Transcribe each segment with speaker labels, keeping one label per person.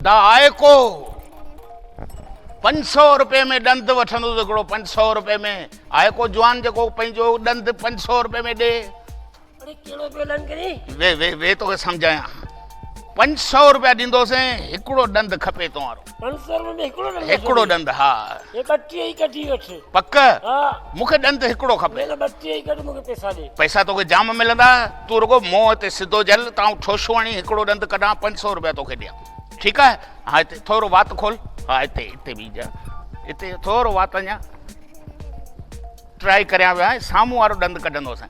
Speaker 1: दा आए को 500 रुपए में दंद वठंदो हिकिड़ो 500 रुपए में आए को जवान जो पंहिंजो दंद 500 रुपए में दे।
Speaker 2: अरे केड़ो पियो लन करी
Speaker 1: वे तो समझाया 500 रुपया ॾींदोसीं हिकिड़ो दंद खपे तुम्हारो
Speaker 2: 500 रुपए में
Speaker 1: हिकिड़ो दंद हा
Speaker 2: ये बच्ची ही कटी वठ
Speaker 1: पक
Speaker 2: हां
Speaker 1: मूंखे दंद हिकिड़ो खपे
Speaker 2: मेरे बच्ची ही कट मूंखे पैसा दे
Speaker 1: पैसा तोखे जाम मिलंदा तू रुगो मोह ते सिधो जल तां ठोशो हणी हिकिड़ो दंद कढां 500 रुपया तोखे ॾियां ठीकु आहे हा हिते थोरो वात खोल हा हिते बीजा हिते थोरो वात अञा ट्राई करियां विया साम्हूं वारो दंद कढंदोसीं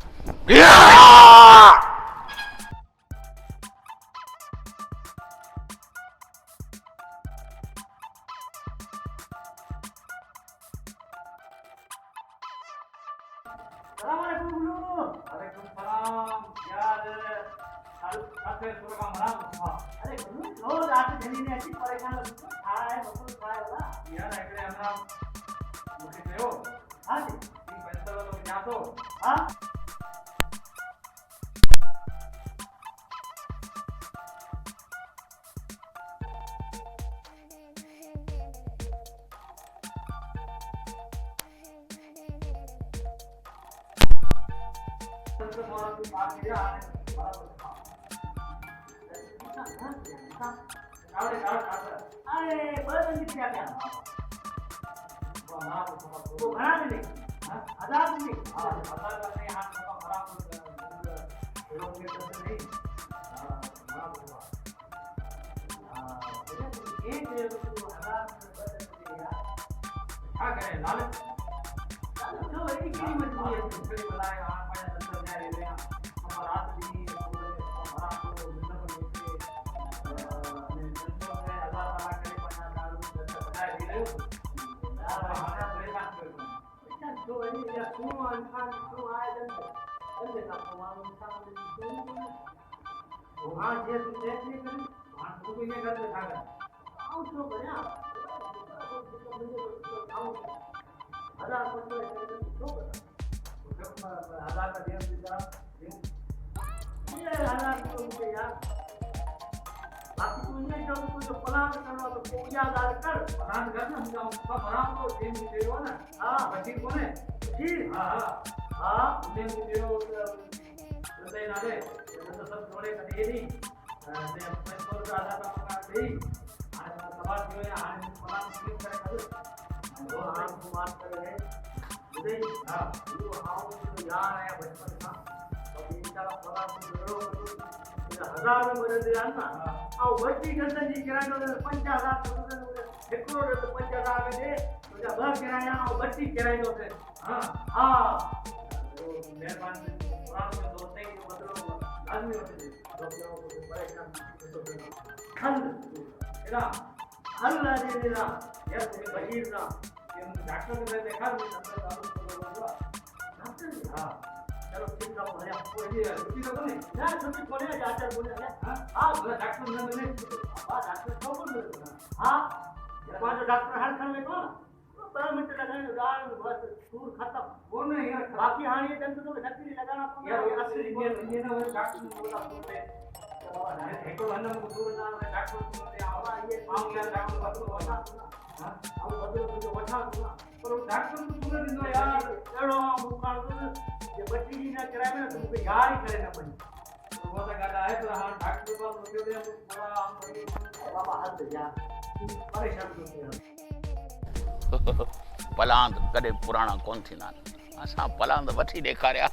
Speaker 1: पलांद कॾहिं पुराणा कोन थींदा आहिनि असां पलांद वठी ॾेखारिया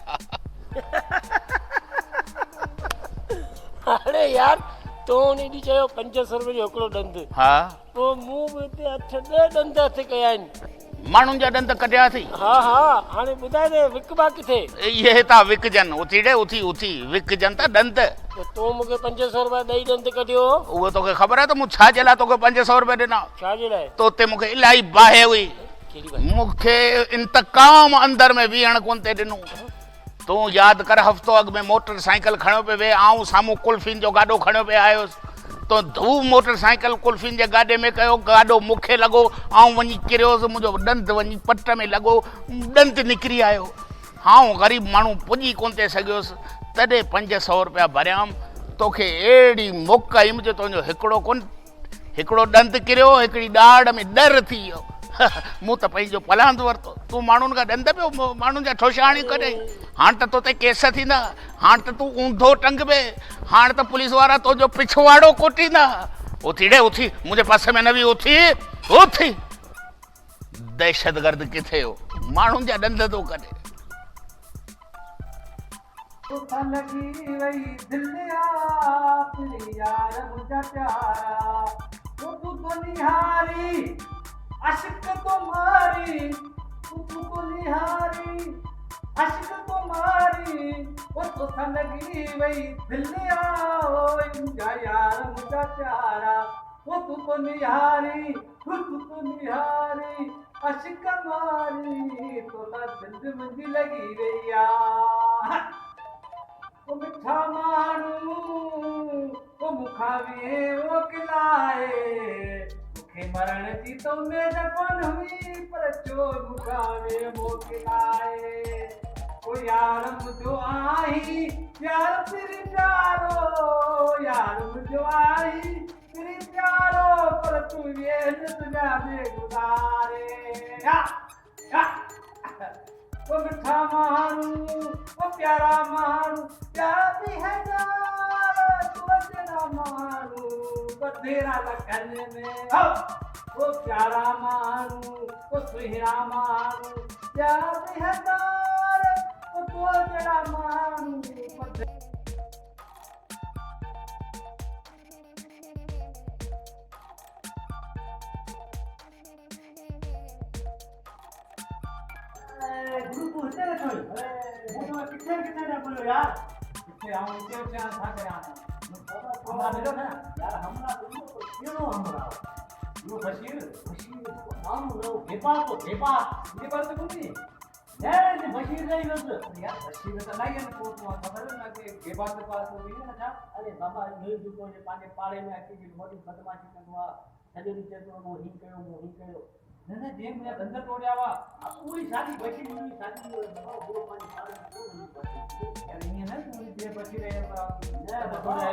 Speaker 2: अरे यार तो ने दी चयो 500 रुपए जो हिकिड़ो दंद
Speaker 1: हा
Speaker 2: तो मूं में ते 8 दंद हथ कया आहिनि
Speaker 1: माण्हुनि जा दंद कढिया थी
Speaker 2: हा हा हाणे ॿुधाए दे विकबा किथे
Speaker 1: इहे था विकजनि उथी ॾे उथी विकजनि था दंद
Speaker 2: तो मूंखे 500 रुपया ॾेई दंद कढियो
Speaker 1: उहो तोखे ख़बर आहे त मूं छा जे लाइ तोखे 500 रुपया ॾिना
Speaker 2: छा जे लाइ
Speaker 1: तो उते मूंखे इलाही बाहि हुई मूंखे इंतकाम अंदर में विहण कोन ते ॾिनो तूं यादि कर हफ़्तो अॻु में मोटरसाइकिल खणियो पियो वे आऊं साम्हूं कुल्फिन जो गाॾो खणियो पियो आयुसि तो धू मोटरसाइकिल कुल्फिन जे गाॾे में कयो गाॾो मूंखे लॻो आऊं वञी किरियोसि मुंहिंजो ॾंद वञी पट में लॻो ॾंद निकिरी आयो आऊं ग़रीब माण्हू पुॼी कोन थी सघियुसि तॾहिं 500 रुपया भरियाम तोखे अहिड़ी मोक आई मुंहिंजो तुंहिंजो हिकिड़ो ॾंद किरियो, हिकिड़ी ॾाड़ में डर थी वियो। मूं त पंहिंजो पलांद वरितो, तूं माण्हुनि खां ॾंद पियो माण्हुनि जा ठोशाणी करे। हाणे त तोते केस थींदा, हाणे त तूं ऊंधो टंगबे, हाणे त पुलिस वारा तुंहिंजो पिछवाड़ो कोटींदा। उथी ॾे उथी, मुंहिंजे पासे में न वी उथी उथी। दहशतगर्द किथे हो, माण्हुनि जा ॾंद थो करे।
Speaker 3: तोसां लॻी वई दिलि तेरी यार मुंहिंजा प्यारा, तूं तो निहारी अश्क तुम्हारी, तूं निहारी अश्क तुम्हारी, तोसां लॻी वई दिलि मुंहिंजा यार मुंहिंजा प्यारा, तूं तो निहारी अश्क मारी, तोसां दिलि मुंहिंजी लॻी वई आहे। ओ मिठा माण्हू ओ मूंखां वे मोकिलाए, मूंखे मरण जी तो उमेद कोन हुई, पर छो मूंखां वे मोकिलाए। ओ यार मुंहिंजो आहीं यार तेरी प्यारो, यार मुंहिंजो आहीं तेरी प्यारो, पर तूं वे दुनिया में गुज़ारे। ओ मिठा माण्हू ओ प्यारा माण्हू, प्यारा भी है यार तू तेरा माण्हू, बथेरा लखन में ओ प्यारा माण्हू ओ सुहिणा माण्हू, प्यारा भी है यार तू तेरा माण्हू। ग्रुप होते हैं कोई वो कितने ना बोलो यार, कितने आऊं इतने था के हमरा मिलो ना यार, हमरा दोनों को क्यों हमरा वो बशीर नाम लो नेपाल तो कुछ यार ये बशीर नहीं बस यार, बशीर तो नहीं है को खबर ना के नेपाल के पास तो भी ना। अरे बाबा मिल जुको ने पाने पाड़े में आके की मोटी बदमाशी करवा सजे नीचे तो वो ही कयो ने जेम में अंदर तोड़या वा पूरी शादी बची नहीं, शादी वो पानी सारे यार ये ना पूरी दे बची रहे ने तो तोड़या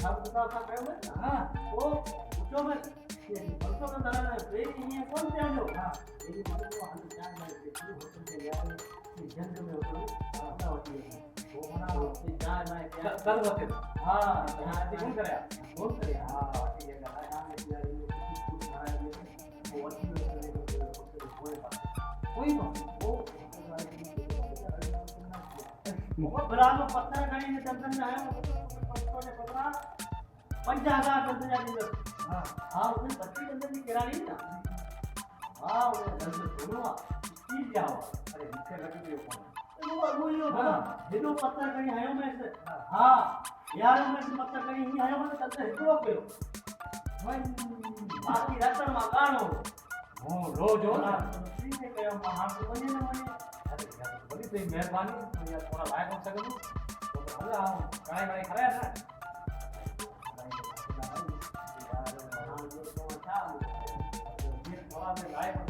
Speaker 3: सब बता का कहो ना। हां वो पूछो मत ये बरसों का दरा प्रेम नहीं है कौन से आलो। हां ये मतलब वो हम जान में देखी होते हैं यार, ये जंग में होते अपना होती है वो बना होते जान में क्या कर होते। हां यहां से कौन करे हां ये लगा वो बराबर पत्थर खड़ी ने चंदन में आया वो ने पत्रा 50,000 चंदन जाती है। हां उसने 25 चंदन की किरानी ना। हां वो चंदन सुनो चीज जाओ, अरे नीचे लगी थी वो यो ये तो पत्थर खड़ी आयो में से। हां यार में से पत्थर खड़ी ही आयो में चंदन हिकड़ो कयो बाकी रतन में गाणो हो रोज हो ना सीधे कयो हां तो वने न वने। अरे यार बड़ी तेरी मेहरबानी यार, थोड़ा लायक हो सके तो भले आओ गाय गाय खड़ा है ना यार। हां ये तो अच्छा ये थोड़ा में लायक हो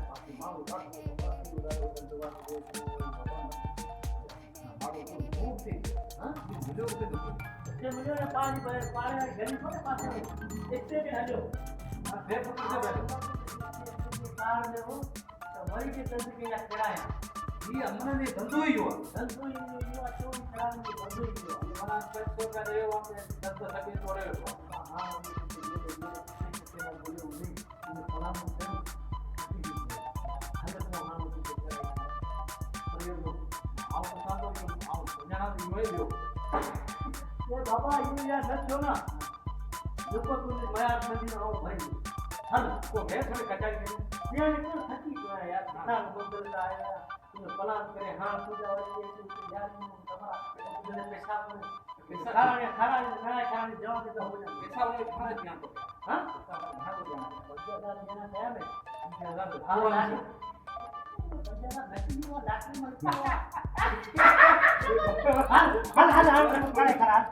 Speaker 3: बाकी मां उठा बाकी उधर हां वीडियो पे मुझे ना पानी पानी गली को पास में देखते भी हलो दे फुट से बैठो कार में वो तो वही के तंत्र के या कराया ये हमने ने धंधो ही हो अच्छो करा में धंधो ही हो हमारा पैसों का दे वो में 10 सके तोड़े हो। हां ये बोले उन्हें इन सलाम से हमें तो हां तो ये आओ तो आओ जाना भी हो ये बाबा ये यार सच हो ना देखो तुमने मैं आज नदी में आओ भाई हल को गए थोड़े कचाई के ये इतना सच्ची जो है यार खाना बदल रहा है तुम्हें प्लान करे। हां पूजा वाली ये यार तुम्हारा तुमने पैसा खाना जवाब देता हो जाए पैसा वाले खाना ध्यान दो। हां खाना ध्यान बच्चा देना है मैं हां बच्चा नहीं वो लाठी मत हल खराब